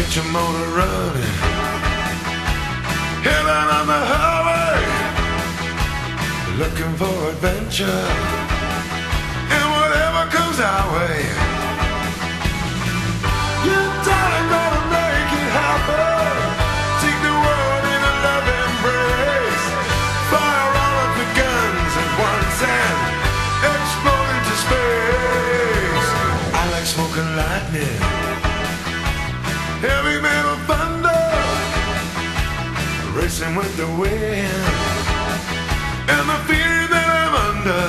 Get your motor running, head out on the highway, looking for adventure, and whatever comes our way. You darling gonna make it happen. Take the world in a loving embrace. Fire all of the guns at once and explode into space. I like smoking lightning, heavy metal thunder, racing with the wind, and the fear that I'm under.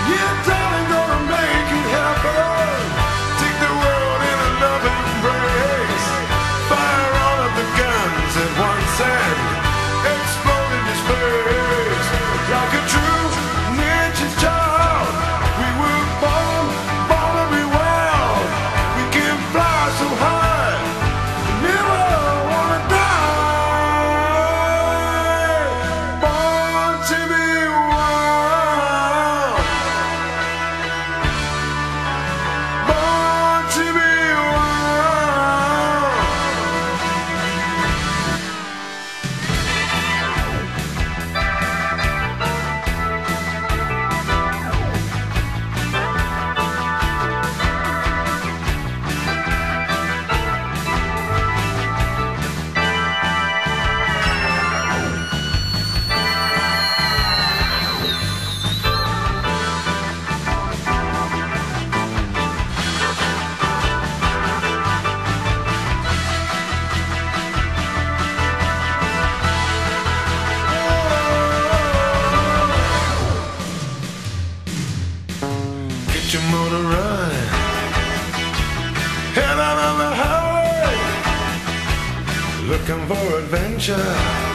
Yeah, darling, gonna make it happen. Take the world in a loving embrace. Fire all of the guns at once and explode into space. Like a true nature's child, we were born to be wild. We can fly so high, never wanna die. Born to be wild. Born to be wild. Get your motor running, head out on the highway, looking for adventure.